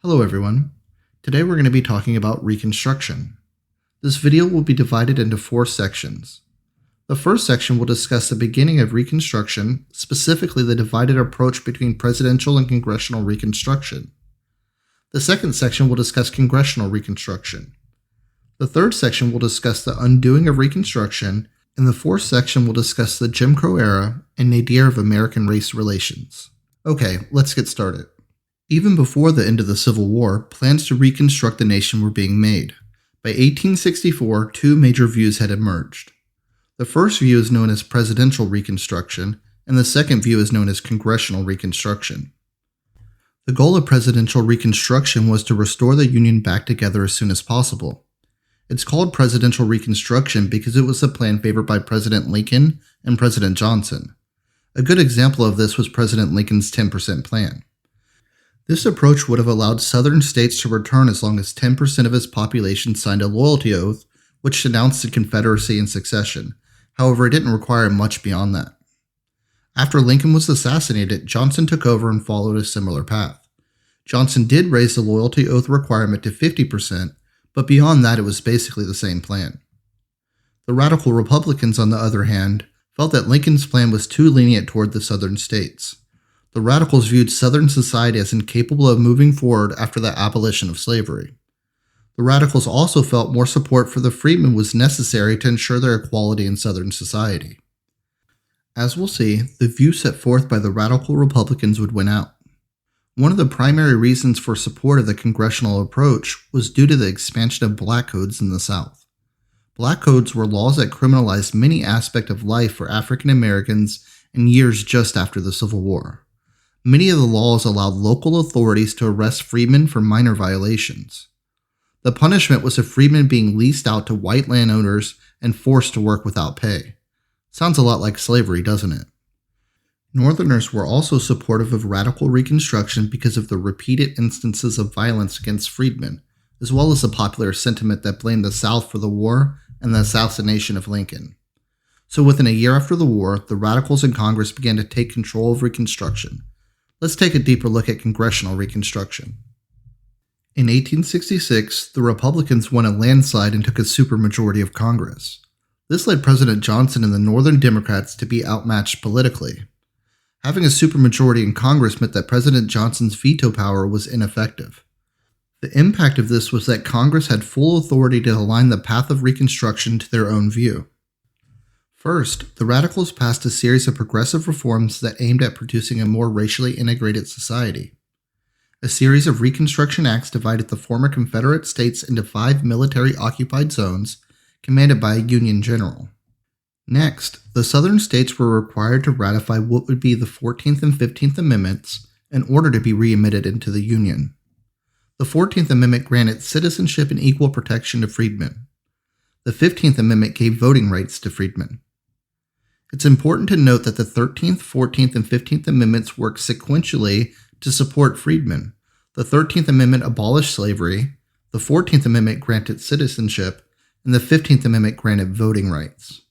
Hello everyone. Today we're going to be talking about Reconstruction. This video will be divided into 4 sections. The first section will discuss the beginning of Reconstruction, specifically the divided approach between presidential and congressional Reconstruction. The second section will discuss Congressional Reconstruction. The third section will discuss the undoing of Reconstruction, and the fourth section will discuss the Jim Crow era and nadir of American race relations. Okay, let's get started. Even before the end of the Civil War, plans to reconstruct the nation were being made. By 1864, 2 major views had emerged. The first view is known as Presidential Reconstruction, and the second view is known as Congressional Reconstruction. The goal of Presidential Reconstruction was to restore the Union back together as soon as possible. It's called Presidential Reconstruction because it was the plan favored by President Lincoln and President Johnson. A good example of this was President Lincoln's 10% plan. This approach would have allowed southern states to return as long as 10% of its population signed a loyalty oath, which denounced the Confederacy and secession. However, it didn't require much beyond that. After Lincoln was assassinated, Johnson took over and followed a similar path. Johnson did raise the loyalty oath requirement to 50%, but beyond that it was basically the same plan. The radical Republicans, on the other hand, felt that Lincoln's plan was too lenient toward the southern states. The radicals viewed Southern society as incapable of moving forward after the abolition of slavery. The radicals also felt more support for the freedmen was necessary to ensure their equality in Southern society. As we'll see, the view set forth by the radical Republicans would win out. One of the primary reasons for support of the congressional approach was due to the expansion of black codes in the South. Black codes were laws that criminalized many aspects of life for African Americans in years just after the Civil War. Many of the laws allowed local authorities to arrest freedmen for minor violations. The punishment was a freedman being leased out to white landowners and forced to work without pay. Sounds a lot like slavery, doesn't it? Northerners were also supportive of radical Reconstruction because of the repeated instances of violence against freedmen, as well as the popular sentiment that blamed the South for the war and the assassination of Lincoln. So within a year after the war, the radicals in Congress began to take control of Reconstruction. Let's take a deeper look at Congressional Reconstruction. In 1866, the Republicans won a landslide and took a supermajority of Congress. This led President Johnson and the Northern Democrats to be outmatched politically. Having a supermajority in Congress meant that President Johnson's veto power was ineffective. The impact of this was that Congress had full authority to align the path of Reconstruction to their own view. First, the radicals passed a series of progressive reforms that aimed at producing a more racially integrated society. A series of Reconstruction Acts divided the former Confederate states into 5 military-occupied zones, commanded by a Union general. Next, the southern states were required to ratify what would be the 14th and 15th Amendments in order to be readmitted into the Union. The 14th Amendment granted citizenship and equal protection to freedmen. The 15th Amendment gave voting rights to freedmen. It's important to note that the 13th, 14th, and 15th Amendments worked sequentially to support freedmen. The 13th Amendment abolished slavery, the 14th Amendment granted citizenship, and the 15th Amendment granted voting rights.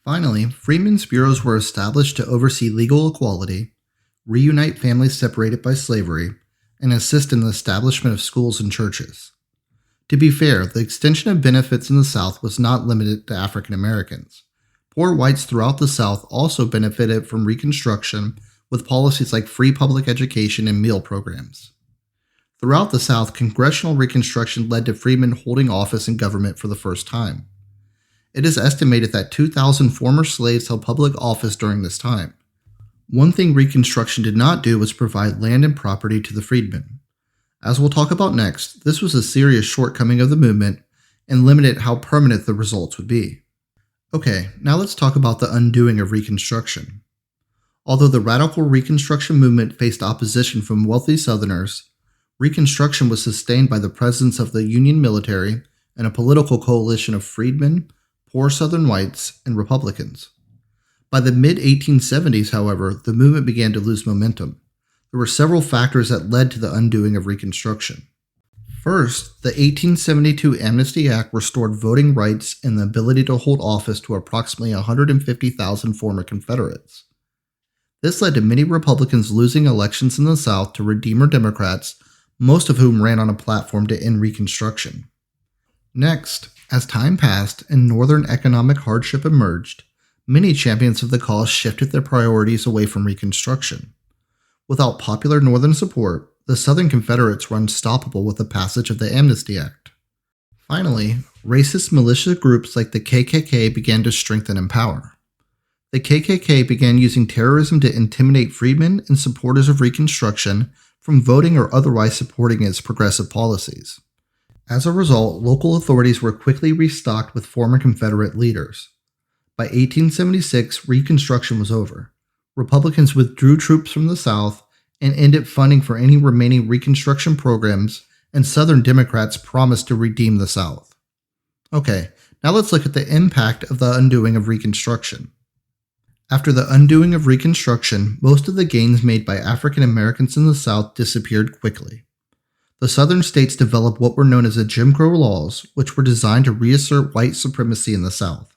Finally, freedmen's bureaus were established to oversee legal equality, reunite families separated by slavery, and assist in the establishment of schools and churches. To be fair, the extension of benefits in the South was not limited to African Americans. Poor whites throughout the South also benefited from Reconstruction with policies like free public education and meal programs. Throughout the South, Congressional Reconstruction led to freedmen holding office in government for the first time. It is estimated that 2,000 former slaves held public office during this time. One thing Reconstruction did not do was provide land and property to the freedmen. As we'll talk about next, this was a serious shortcoming of the movement and limited how permanent the results would be. Okay, now let's talk about the undoing of Reconstruction. Although the radical Reconstruction movement faced opposition from wealthy Southerners, Reconstruction was sustained by the presence of the Union military and a political coalition of freedmen, poor Southern whites, and Republicans. By the mid-1870s, however, the movement began to lose momentum. There were several factors that led to the undoing of Reconstruction. First, the 1872 Amnesty Act restored voting rights and the ability to hold office to approximately 150,000 former Confederates. This led to many Republicans losing elections in the South to Redeemer Democrats most of whom ran on a platform to end Reconstruction. Next, as time passed and Northern economic hardship emerged, many champions of the cause shifted their priorities away from Reconstruction. Without popular Northern support, the Southern Confederates were unstoppable with the passage of the Amnesty Act. Finally, racist militia groups like the KKK began to strengthen in power. The KKK began using terrorism to intimidate freedmen and supporters of Reconstruction from voting or otherwise supporting its progressive policies. As a result, local authorities were quickly restocked with former Confederate leaders. By 1876, Reconstruction was over. Republicans withdrew troops from the South and ended funding for any remaining Reconstruction programs, and Southern Democrats promised to redeem the South. Okay, now let's look at the impact of the undoing of Reconstruction. After the undoing of Reconstruction, most of the gains made by African Americans in the South disappeared quickly. The Southern states developed what were known as the Jim Crow laws, which were designed to reassert white supremacy in the South.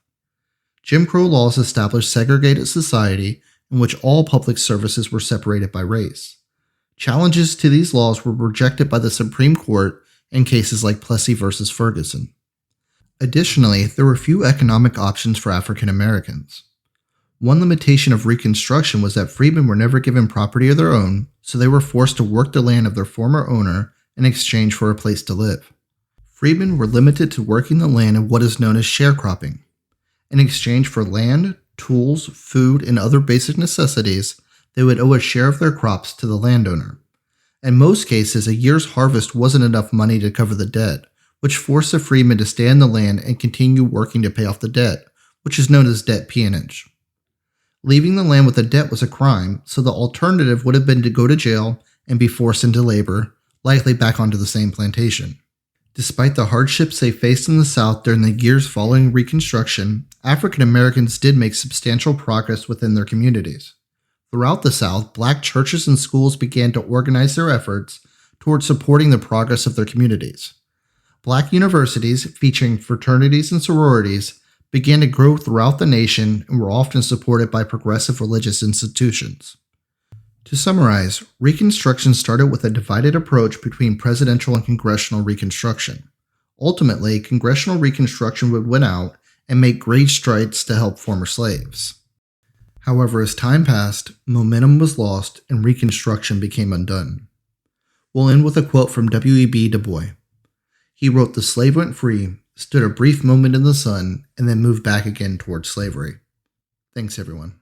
Jim Crow laws established segregated society in which all public services were separated by race. Challenges to these laws were rejected by the Supreme Court in cases like Plessy v. Ferguson. Additionally, there were few economic options for African Americans. One limitation of Reconstruction was that freedmen were never given property of their own, so they were forced to work the land of their former owner in exchange for a place to live. Freedmen were limited to working the land in what is known as sharecropping. In exchange for land, tools, food, and other basic necessities, they would owe a share of their crops to the landowner. In most cases, a year's harvest wasn't enough money to cover the debt, which forced the freedmen to stay on the land and continue working to pay off the debt, which is known as debt peonage. Leaving the land with a debt was a crime, so the alternative would have been to go to jail and be forced into labor, likely back onto the same plantation. Despite the hardships they faced in the South during the years following Reconstruction, African Americans did make substantial progress within their communities. Throughout the South, black churches and schools began to organize their efforts towards supporting the progress of their communities. Black universities, featuring fraternities and sororities, began to grow throughout the nation and were often supported by progressive religious institutions. To summarize, Reconstruction started with a divided approach between presidential and congressional Reconstruction. Ultimately, congressional Reconstruction would win out and make great strides to help former slaves. However, as time passed, momentum was lost and Reconstruction became undone. We'll end with a quote from W.E.B. Du Bois. He wrote, "The slave went free, stood a brief moment in the sun, and then moved back again towards slavery." Thanks, everyone.